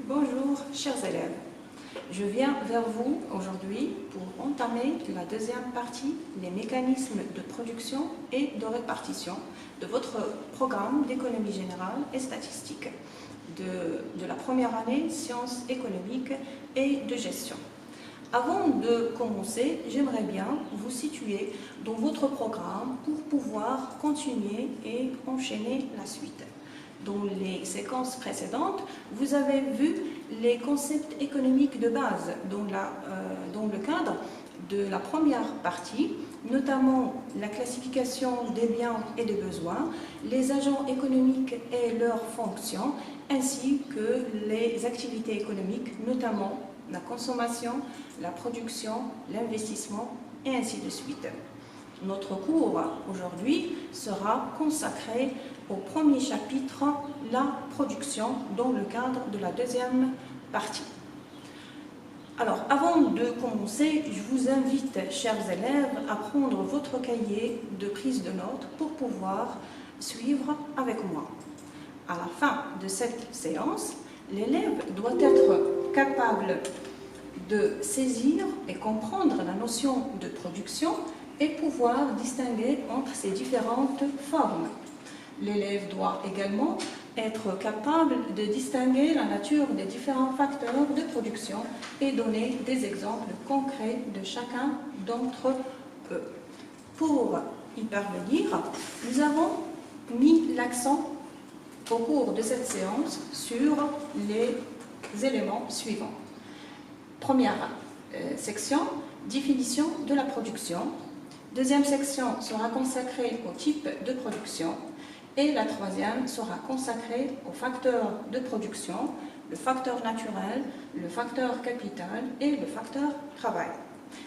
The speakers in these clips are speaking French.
Bonjour, chers élèves. Je viens vers vous aujourd'hui pour entamer la deuxième partie, les mécanismes de production et de répartition de votre programme d'économie générale et statistique de la première année sciences économiques et de gestion. Avant de commencer, j'aimerais bien vous situer dans votre programme pour pouvoir continuer et enchaîner la suite. Dans les séquences précédentes, vous avez vu les concepts économiques de base dans le cadre de la première partie, notamment la classification des biens et des besoins, les agents économiques et leurs fonctions, ainsi que les activités économiques, notamment la consommation, la production, l'investissement et ainsi de suite. Notre cours aujourd'hui sera consacré au premier chapitre, la production, dans le cadre de la deuxième partie. Alors, avant de commencer, je vous invite, chers élèves, à prendre votre cahier de prise de notes pour pouvoir suivre avec moi. À la fin de cette séance, l'élève doit être capable de saisir et comprendre la notion de production et pouvoir distinguer entre ces différentes formes. L'élève doit également être capable de distinguer la nature des différents facteurs de production et donner des exemples concrets de chacun d'entre eux. Pour y parvenir, nous avons mis l'accent au cours de cette séance sur les éléments suivants. Première section, définition de la production. Deuxième section sera consacrée au type de production. Et la troisième sera consacrée aux facteurs de production, le facteur naturel, le facteur capital et le facteur travail.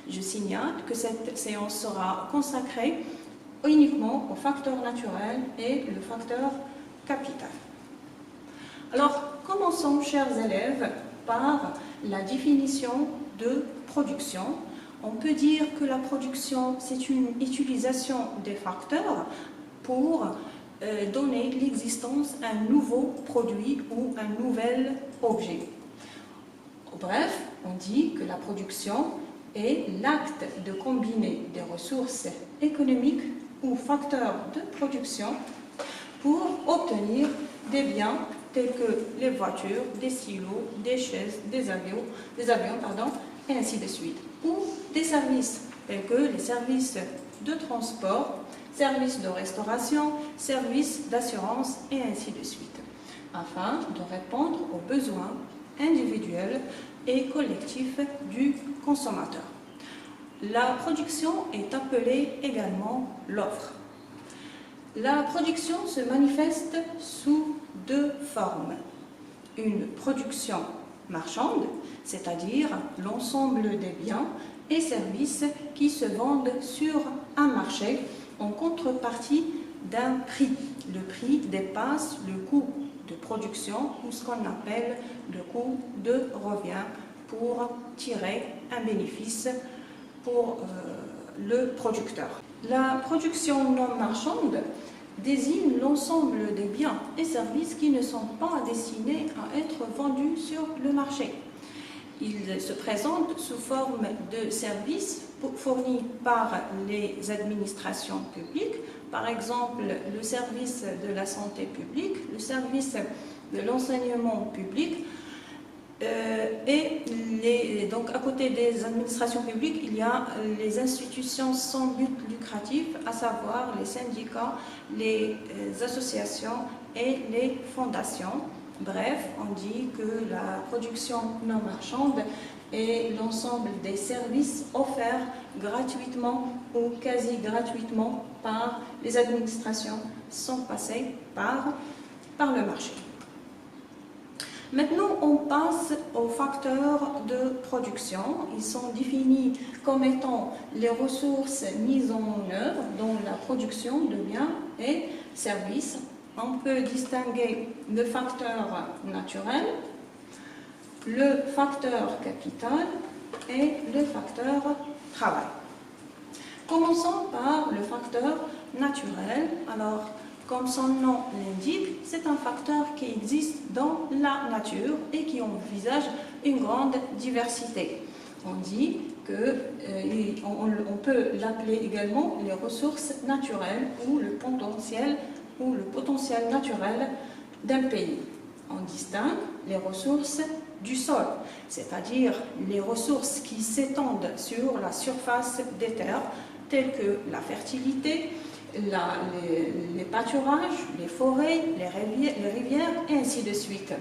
Je signale que cette séance sera consacrée uniquement au facteur naturel et le facteur capital. Alors, commençons, chers élèves, par la définition de production. On peut dire que la production, c'est une utilisation des facteurs pour donner l'existence à un nouveau produit ou un nouvel objet. Bref, on dit que la production est l'acte de combiner des ressources économiques ou facteurs de production pour obtenir des biens tels que les voitures, des silos, des chaises, des avions, et ainsi de suite, ou des services tels que les services de transport, services de restauration, services d'assurance et ainsi de suite, afin de répondre aux besoins individuels et collectifs du consommateur. La production est appelée également l'offre. La production se manifeste sous deux formes. Une production marchande, c'est-à-dire l'ensemble des biens et services qui se vendent sur un marché en contrepartie d'un prix. Le prix dépasse le coût de production ou ce qu'on appelle le coût de revient pour tirer un bénéfice pour le producteur. La production non marchande désigne l'ensemble des biens et services qui ne sont pas destinés à être vendus sur le marché. Il se présente sous forme de services fournis par les administrations publiques, par exemple le service de la santé publique, le service de l'enseignement public, donc à côté des administrations publiques, il y a les institutions sans but lucratif, à savoir les syndicats, les associations et les fondations. Bref, on dit que la production non marchande est l'ensemble des services offerts gratuitement ou quasi gratuitement par les administrations sans passer par le marché. Maintenant, on passe aux facteurs de production. Ils sont définis comme étant les ressources mises en œuvre dans la production de biens et services. On peut distinguer le facteur naturel, le facteur capital et le facteur travail. Commençons par le facteur naturel. Alors, comme son nom l'indique, c'est un facteur qui existe dans la nature et qui envisage une grande diversité. On dit qu'on peut l'appeler également les ressources naturelles ou le potentiel naturel d'un pays. On distingue les ressources du sol, c'est-à-dire les ressources qui s'étendent sur la surface des terres, telles que la fertilité, les pâturages, les forêts, les rivières, et ainsi de suite.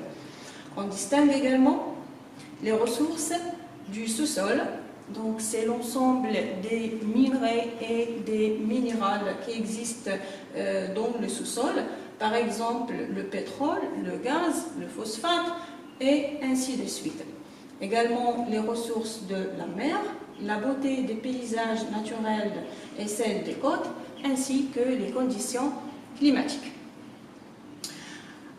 On distingue également les ressources du sous-sol, donc c'est l'ensemble des minerais et des minéraux qui existent dans le sous-sol, par exemple le pétrole, le gaz, le phosphate, et ainsi de suite. Également les ressources de la mer, la beauté des paysages naturels et celle des côtes, ainsi que les conditions climatiques.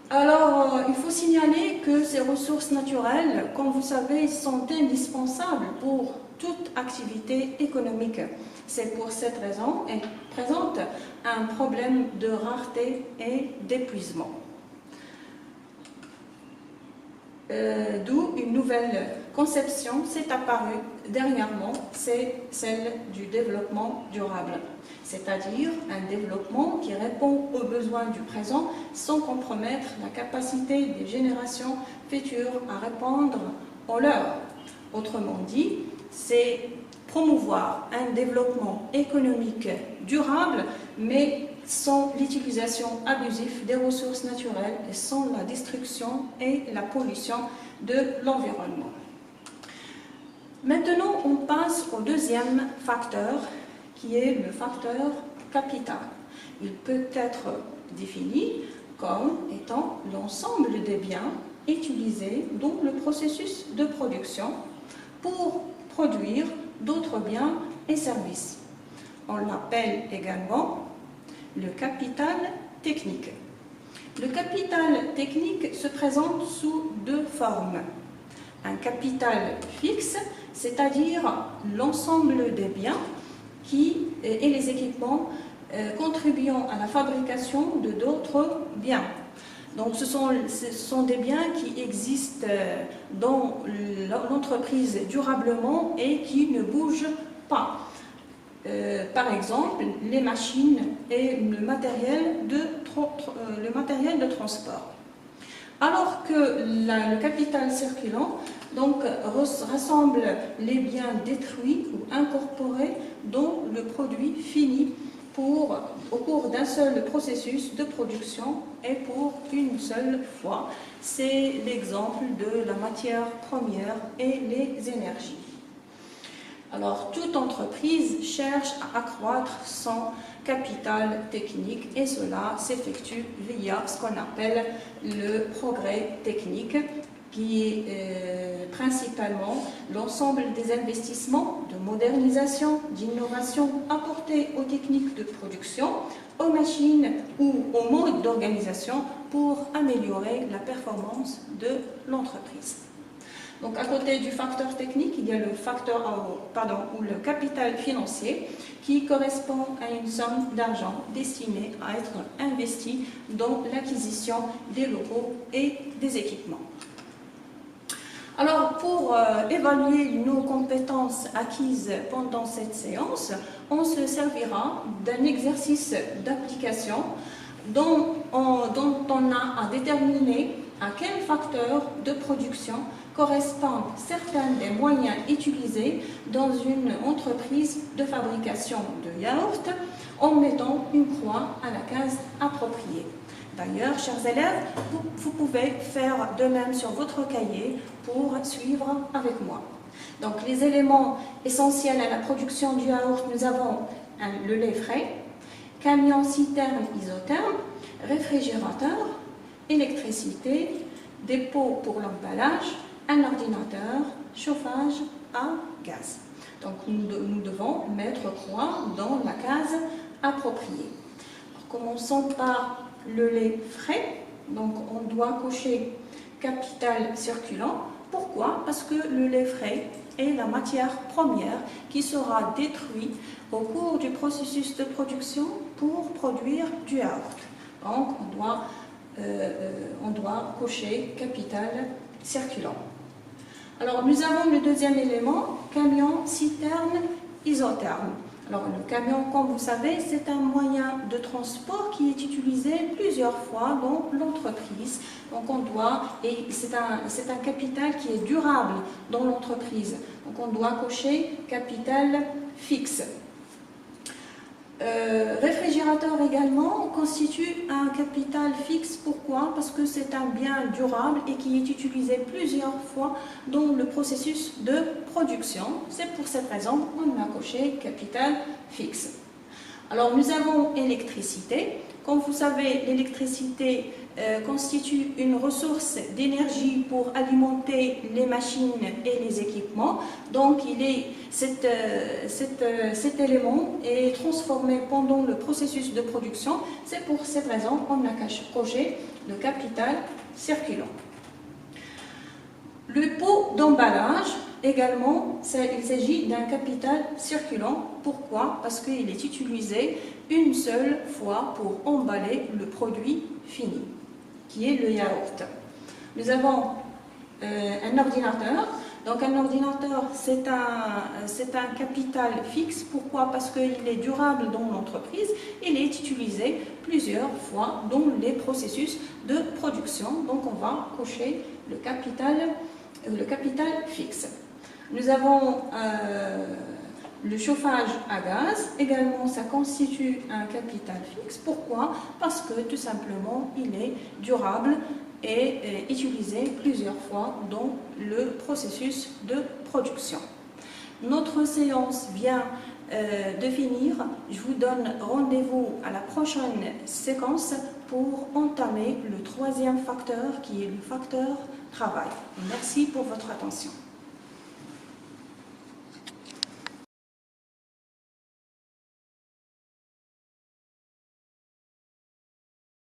Alors, il faut signaler que ces ressources naturelles, comme vous savez, sont indispensables pour toute activité économique. C'est pour cette raison qu'elles présentent un problème de rareté et d'épuisement. D'où une nouvelle conception s'est apparue dernièrement, c'est celle du développement durable, c'est-à-dire un développement qui répond aux besoins du présent sans compromettre la capacité des générations futures à répondre aux leurs. Autrement dit, c'est promouvoir un développement économique durable, mais sans l'utilisation abusive des ressources naturelles et sans la destruction et la pollution de l'environnement. Maintenant, on passe au deuxième facteur, qui est le facteur capital. Il peut être défini comme étant l'ensemble des biens utilisés dans le processus de production pour produire d'autres biens et services. On l'appelle également le capital technique. Le capital technique se présente sous deux formes. Un capital fixe, c'est-à-dire l'ensemble des biens et les équipements contribuant à la fabrication de d'autres biens. Donc ce sont des biens qui existent dans l'entreprise durablement et qui ne bougent pas. Par exemple, les machines et le matériel de transport. Alors que le capital circulant rassemble les biens détruits ou incorporés dans le produit fini au cours d'un seul processus de production et pour une seule fois. C'est l'exemple de la matière première et les énergies. Alors, toute entreprise cherche à accroître son capital technique et cela s'effectue via ce qu'on appelle le progrès technique, qui est principalement l'ensemble des investissements de modernisation, d'innovation apportés aux techniques de production, aux machines ou aux modes d'organisation pour améliorer la performance de l'entreprise. Donc, à côté du facteur technique, il y a le capital financier qui correspond à une somme d'argent destinée à être investie dans l'acquisition des locaux et des équipements. Alors, pour évaluer nos compétences acquises pendant cette séance, on se servira d'un exercice d'application dont on a à déterminer à quel facteur de production correspondent certains des moyens utilisés dans une entreprise de fabrication de yaourt en mettant une croix à la case appropriée. D'ailleurs, chers élèves, vous pouvez faire de même sur votre cahier pour suivre avec moi. Donc, les éléments essentiels à la production du yaourt, nous avons le lait frais, camion citerne isotherme, réfrigérateur, électricité, dépôt pour l'emballage, un ordinateur, chauffage à gaz. Donc, nous devons mettre croix dans la case appropriée. Alors, commençons par le lait frais. Donc, on doit cocher capital circulant. Pourquoi? Parce que le lait frais est la matière première qui sera détruite au cours du processus de production pour produire du yaourt. Donc, on doit cocher capital circulant. Alors, nous avons le deuxième élément, camion, citerne, isotherme. Alors, le camion, comme vous savez, c'est un moyen de transport qui est utilisé plusieurs fois dans l'entreprise. Donc, et c'est un capital qui est durable dans l'entreprise. Donc, on doit cocher capital fixe. Réfrigérateur également constitue un capital fixe. Pourquoi? Parce que c'est un bien durable et qui est utilisé plusieurs fois dans le processus de production. C'est pour cette raison qu'on a coché capital fixe. Alors nous avons électricité. Comme vous savez, l'électricité constitue une ressource d'énergie pour alimenter les machines et les équipements. Donc cet élément est transformé pendant le processus de production. C'est pour cette raison qu'on a coché le capital circulant. Le pot d'emballage, également, il s'agit d'un capital circulant. Pourquoi? Parce qu'il est utilisé une seule fois pour emballer le produit fini, qui est le yaourt. Nous avons un ordinateur. Donc un ordinateur, c'est un capital fixe. Pourquoi? Parce qu'il est durable dans l'entreprise. Il est utilisé plusieurs fois dans les processus de production. Donc on va cocher le capital fixe. Nous avons le chauffage à gaz. Également, ça constitue un capital fixe. Pourquoi? Parce que tout simplement, il est durable et utilisé plusieurs fois dans le processus de production. Notre séance vient de finir. Je vous donne rendez-vous à la prochaine séquence pour entamer le troisième facteur qui est le facteur travail. Merci pour votre attention.